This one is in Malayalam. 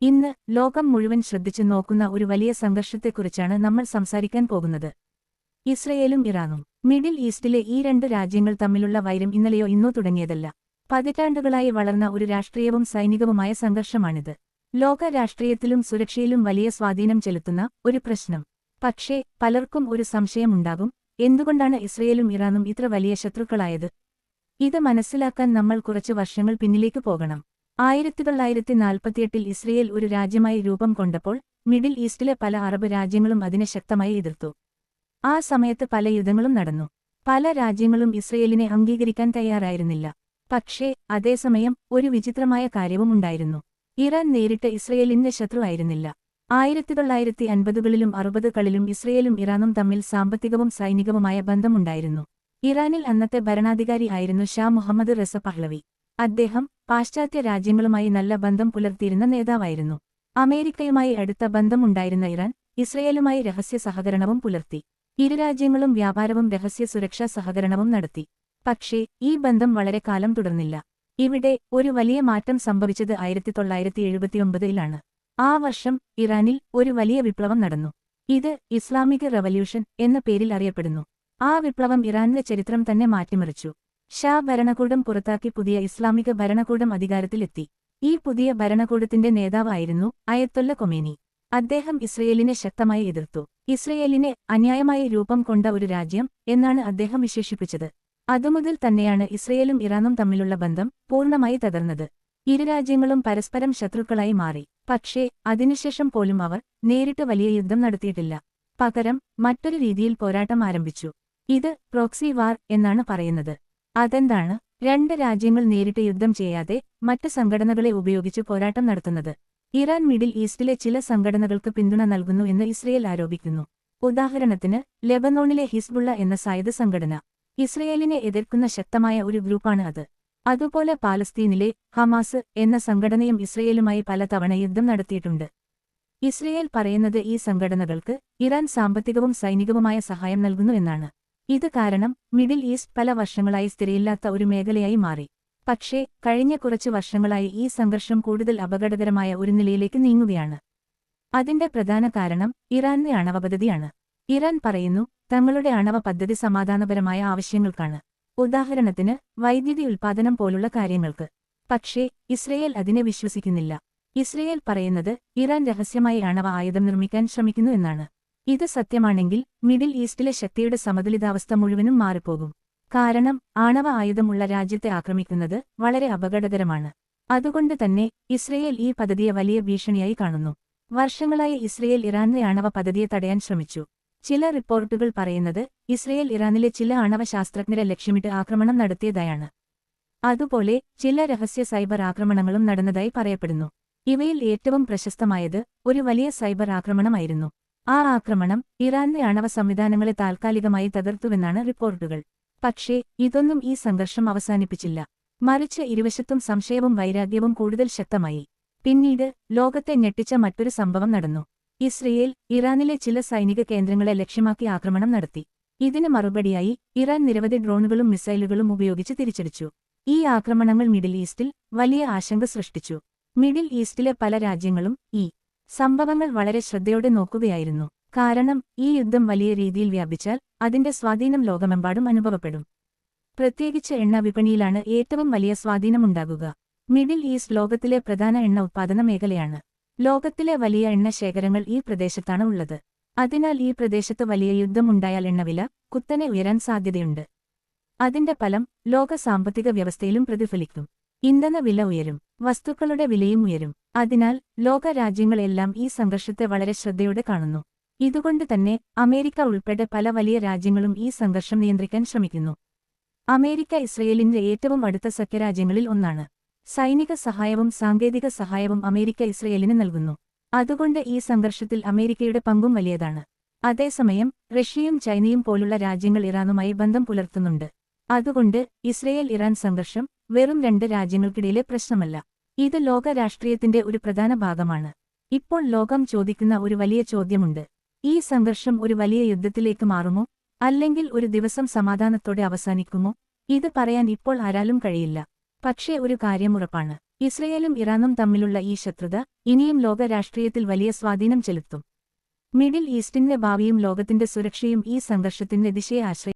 ഇന്ന് ലോകം മുഴുവൻ ശ്രദ്ധിച്ചു നോക്കുന്ന ഒരു വലിയ സംഘർഷത്തെക്കുറിച്ചാണ് നമ്മൾ സംസാരിക്കാൻ പോകുന്നത്. ഇസ്രയേലും ഇറാനും. മിഡിൽ ഈസ്റ്റിലെ ഈ രണ്ട് രാജ്യങ്ങൾ തമ്മിലുള്ള വൈരം ഇന്നലെയോ ഇന്നോ തുടങ്ങിയതല്ല. പതിറ്റാണ്ടുകളായി വളർന്ന ഒരു രാഷ്ട്രീയവും സൈനികവുമായ സംഘർഷമാണിത്. ലോക രാഷ്ട്രീയത്തിലും സുരക്ഷയിലും വലിയ സ്വാധീനം ചെലുത്തുന്ന ഒരു പ്രശ്നം. പക്ഷേ പലർക്കും ഒരു സംശയമുണ്ടാകും, എന്തുകൊണ്ടാണ് ഇസ്രയേലും ഇറാനും ഇത്ര വലിയ ശത്രുക്കളായത്? ഇത് മനസ്സിലാക്കാൻ നമ്മൾ കുറച്ച് വർഷങ്ങൾ പിന്നിലേക്ക് പോകണം. 1948-ൽ ഇസ്രയേൽ ഒരു രാജ്യമായി രൂപം കൊണ്ടപ്പോൾ മിഡിൽ ഈസ്റ്റിലെ പല അറബ് രാജ്യങ്ങളും അതിനെ ശക്തമായി എതിർത്തു. ആ സമയത്ത് പല യുദ്ധങ്ങളും നടന്നു. പല രാജ്യങ്ങളും ഇസ്രയേലിനെ അംഗീകരിക്കാൻ തയ്യാറായിരുന്നില്ല. പക്ഷേ അതേസമയം ഒരു വിചിത്രമായ കാര്യവും ഉണ്ടായിരുന്നു. ഇറാൻ നേരിട്ട് ഇസ്രയേലിന്റെ ശത്രുവായിരുന്നില്ല. 1950കളിലും 60കളിലും ഇസ്രയേലും ഇറാനും തമ്മിൽ സാമ്പത്തികവും സൈനികവുമായ ബന്ധമുണ്ടായിരുന്നു. ഇറാനിൽ അന്നത്തെ ഭരണാധികാരി ആയിരുന്നു ഷാ മുഹമ്മദ് റസ പഹ്ലവി. അദ്ദേഹം പാശ്ചാത്യ രാജ്യങ്ങളുമായി നല്ല ബന്ധം പുലർത്തിയിരുന്ന നേതാവായിരുന്നു. അമേരിക്കയുമായി അടുത്ത ബന്ധമുണ്ടായിരുന്ന ഇറാൻ ഇസ്രയേലുമായി രഹസ്യ സഹകരണവും പുലർത്തി. ഇരു രാജ്യങ്ങളും വ്യാപാരവും രഹസ്യ സുരക്ഷാ സഹകരണവും നടത്തി. പക്ഷേ ഈ ബന്ധം വളരെ കാലം തുടർന്നില്ല. ഇവിടെ ഒരു വലിയ മാറ്റം സംഭവിച്ചത് 1979ലാണ്. ആ വർഷം ഇറാനിൽ ഒരു വലിയ വിപ്ലവം നടന്നു. ഇത് ഇസ്ലാമിക് റവല്യൂഷൻ എന്ന പേരിൽ അറിയപ്പെടുന്നു. ആ വിപ്ലവം ഇറാനിലെ ചരിത്രം തന്നെ മാറ്റിമറിച്ചു. ഷാ ഭരണകൂടം പുറത്താക്കി പുതിയ ഇസ്ലാമിക ഭരണകൂടം അധികാരത്തിലെത്തി. ഈ പുതിയ ഭരണകൂടത്തിന്റെ നേതാവായിരുന്നു അയത്തൊല്ല ഖൊമേനി. അദ്ദേഹം ഇസ്രയേലിനെ ശക്തമായി എതിർത്തു. ഇസ്രയേലിനെ അന്യായമായി രൂപം കൊണ്ട ഒരു രാജ്യം എന്നാണ് അദ്ദേഹം വിശേഷിപ്പിച്ചത്. അതുമുതൽ തന്നെയാണ് ഇസ്രയേലും ഇറാനും തമ്മിലുള്ള ബന്ധം പൂർണ്ണമായി തകർന്നത്. ഇരു രാജ്യങ്ങളും പരസ്പരം ശത്രുക്കളായി മാറി. പക്ഷേ അതിനുശേഷം പോലും അവർ നേരിട്ട് വലിയ യുദ്ധം നടത്തിയിട്ടില്ല. പകരം മറ്റൊരു രീതിയിൽ പോരാട്ടം ആരംഭിച്ചു. ഇത് പ്രോക്സി വാർ എന്നാണ് പറയുന്നത്. അതെന്താണ്? രണ്ട് രാജ്യങ്ങൾ നേരിട്ട് യുദ്ധം ചെയ്യാതെ മറ്റ് സംഘടനകളെ ഉപയോഗിച്ച് പോരാട്ടം നടത്തുന്നത്. ഇറാൻ മിഡിൽ ഈസ്റ്റിലെ ചില സംഘടനകൾക്ക് പിന്തുണ നൽകുന്നു എന്ന് ഇസ്രയേൽ ആരോപിക്കുന്നു. ഉദാഹരണത്തിന് ലെബനോണിലെ ഹിസ്ബുള്ള എന്ന സായുധ സംഘടന. ഇസ്രയേലിനെ എതിർക്കുന്ന ശക്തമായ ഒരു ഗ്രൂപ്പാണ് അത്. അതുപോലെ പാലസ്തീനിലെ ഹമാസ് എന്ന സംഘടനയും ഇസ്രയേലുമായി പലതവണ യുദ്ധം നടത്തിയിട്ടുണ്ട്. ഇസ്രയേൽ പറയുന്നത് ഈ സംഘടനകൾക്ക് ഇറാൻ സാമ്പത്തികവും സൈനികവുമായ സഹായം നൽകുന്നു എന്നാണ്. ഇത് കാരണം മിഡിൽ ഈസ്റ്റ് പല വർഷങ്ങളായി സ്ഥിരയില്ലാത്ത ഒരു മേഖലയായി മാറി. പക്ഷേ കഴിഞ്ഞ കുറച്ച് വർഷങ്ങളായി ഈ സംഘർഷം കൂടുതൽ അപകടകരമായ ഒരു നിലയിലേക്ക് നീങ്ങുകയാണ്. അതിന്റെ പ്രധാന കാരണം ഇറാന്റെ ആണവ പദ്ധതിയാണ്. ഇറാൻ പറയുന്നു തങ്ങളുടെ ആണവ പദ്ധതി സമാധാനപരമായ ആവശ്യങ്ങൾക്കാണ്. ഉദാഹരണത്തിന് വൈദ്യുതി ഉൽപ്പാദനം പോലുള്ള കാര്യങ്ങൾക്ക്. പക്ഷേ ഇസ്രയേൽ അതിനെ വിശ്വസിക്കുന്നില്ല. ഇസ്രയേൽ പറയുന്നത് ഇറാൻ രഹസ്യമായി ആണവ ആയുധം നിർമ്മിക്കാൻ ശ്രമിക്കുന്നു എന്നാണ്. ഇത് സത്യമാണെങ്കിൽ മിഡിൽ ഈസ്റ്റിലെ ശക്തിയുടെ സമതുലിതാവസ്ഥ മുഴുവനും മാറിപ്പോകും. കാരണം ആണവ ആയുധമുള്ള രാജ്യത്തെ ആക്രമിക്കുന്നത് വളരെ അപകടകരമാണ്. അതുകൊണ്ട് തന്നെ ഇസ്രയേൽ ഈ പദ്ധതിയെ വലിയ ഭീഷണിയായി കാണുന്നു. വർഷങ്ങളായി ഇസ്രയേൽ ഇറാന്റെ ആണവ പദ്ധതിയെ തടയാൻ ശ്രമിച്ചു. ചില റിപ്പോർട്ടുകൾ പറയുന്നത് ഇസ്രയേൽ ഇറാനിലെ ചില ആണവ ശാസ്ത്രജ്ഞരെ ലക്ഷ്യമിട്ട് ആക്രമണം നടത്തിയതായാണ്. അതുപോലെ ചില രഹസ്യ സൈബർ ആക്രമണങ്ങളും നടന്നതായി പറയപ്പെടുന്നു. ഇവയിൽ ഏറ്റവും പ്രശസ്തമായത് ഒരു വലിയ സൈബർ ആക്രമണമായിരുന്നു. ആ ആക്രമണം ഇറാന്റെ ആണവ സംവിധാനങ്ങളെ താൽക്കാലികമായി തകർത്തുവെന്നാണ് റിപ്പോർട്ടുകൾ. പക്ഷേ ഇതൊന്നും ഈ സംഘർഷം അവസാനിപ്പിച്ചില്ല. മറിച്ച് ഇരുവശത്തും സംശയവും വൈരാഗ്യവും കൂടുതൽ ശക്തമായി. പിന്നീട് ലോകത്തെ ഞെട്ടിച്ച മറ്റൊരു സംഭവം നടന്നു. ഇസ്രയേൽ ഇറാനിലെ ചില സൈനിക കേന്ദ്രങ്ങളെ ലക്ഷ്യമാക്കി ആക്രമണം നടത്തി. ഇതിന് മറുപടിയായി ഇറാൻ നിരവധി ഡ്രോണുകളും മിസൈലുകളും ഉപയോഗിച്ച് തിരിച്ചടിച്ചു. ഈ ആക്രമണങ്ങൾ മിഡിൽ ഈസ്റ്റിൽ വലിയ ആശങ്ക സൃഷ്ടിച്ചു. മിഡിൽ ഈസ്റ്റിലെ പല രാജ്യങ്ങളും ഈ സംഭവങ്ങൾ വളരെ ശ്രദ്ധയോടെ നോക്കുകയായിരുന്നു. കാരണം ഈ യുദ്ധം വലിയ രീതിയിൽ വ്യാപിച്ചാൽ അതിന്റെ സ്വാധീനം ലോകമെമ്പാടും അനുഭവപ്പെടും. പ്രത്യേകിച്ച് എണ്ണ വിപണിയിലാണ് ഏറ്റവും വലിയ സ്വാധീനമുണ്ടാകുക. മിഡിൽ ഈസ്റ്റ് ലോകത്തിലെ പ്രധാന എണ്ണ ഉത്പാദന മേഖലയാണ്. ലോകത്തിലെ വലിയ എണ്ണ ശേഖരങ്ങൾ ഈ പ്രദേശത്താണ് ഉള്ളത്. അതിനാൽ ഈ പ്രദേശത്ത് വലിയ യുദ്ധമുണ്ടായാൽ എണ്ണവില കുത്തനെ ഉയരാൻ സാധ്യതയുണ്ട്. അതിന്റെ ഫലം ലോക സാമ്പത്തിക വ്യവസ്ഥയിലും പ്രതിഫലിക്കും. ഇന്ധന വില ഉയരും, വസ്തുക്കളുടെ വിലയും ഉയരും. അതിനാൽ ലോക രാജ്യങ്ങളെല്ലാം ഈ സംഘർഷത്തെ വളരെ ശ്രദ്ധയോടെ കാണുന്നു. ഇതുകൊണ്ട് തന്നെ അമേരിക്ക ഉൾപ്പെടെ പല വലിയ രാജ്യങ്ങളും ഈ സംഘർഷം നിയന്ത്രിക്കാൻ ശ്രമിക്കുന്നു. അമേരിക്ക ഇസ്രയേലിന്റെ ഏറ്റവും അടുത്ത സഖ്യരാജ്യങ്ങളിൽ ഒന്നാണ്. സൈനിക സഹായവും സാങ്കേതിക സഹായവും അമേരിക്ക ഇസ്രയേലിന് നൽകുന്നു. അതുകൊണ്ട് ഈ സംഘർഷത്തിൽ അമേരിക്കയുടെ പങ്കും വലിയതാണ്. അതേസമയം റഷ്യയും ചൈനയും പോലുള്ള രാജ്യങ്ങൾ ഇറാനുമായി ബന്ധം പുലർത്തുന്നുണ്ട്. അതുകൊണ്ട് ഇസ്രയേൽ ഇറാൻ സംഘർഷം വെറും രണ്ട് രാജ്യങ്ങൾക്കിടയിലെ പ്രശ്നമല്ല. ഇത് ലോക രാഷ്ട്രീയത്തിന്റെ ഒരു പ്രധാന ഭാഗമാണ്. ഇപ്പോൾ ലോകം ചോദിക്കുന്ന ഒരു വലിയ ചോദ്യമുണ്ട്. ഈ സംഘർഷം ഒരു വലിയ യുദ്ധത്തിലേക്ക് മാറുമോ? അല്ലെങ്കിൽ ഒരു ദിവസം സമാധാനത്തോടെ അവസാനിക്കുമോ? ഇത് പറയാൻ ഇപ്പോൾ ആരാലും കഴിയില്ല. പക്ഷേ ഒരു കാര്യം ഉറപ്പാണ്. ഇസ്രയേലും ഇറാനും തമ്മിലുള്ള ഈ ശത്രുത ഇനിയും ലോക രാഷ്ട്രീയത്തിൽ വലിയ സ്വാധീനം ചെലുത്തും. മിഡിൽ ഈസ്റ്റിന്റെ ഭാവിയും ലോകത്തിന്റെ സുരക്ഷയും ഈ സംഘർഷത്തിന്റെ ദിശയെ ആശ്രയിക്കും.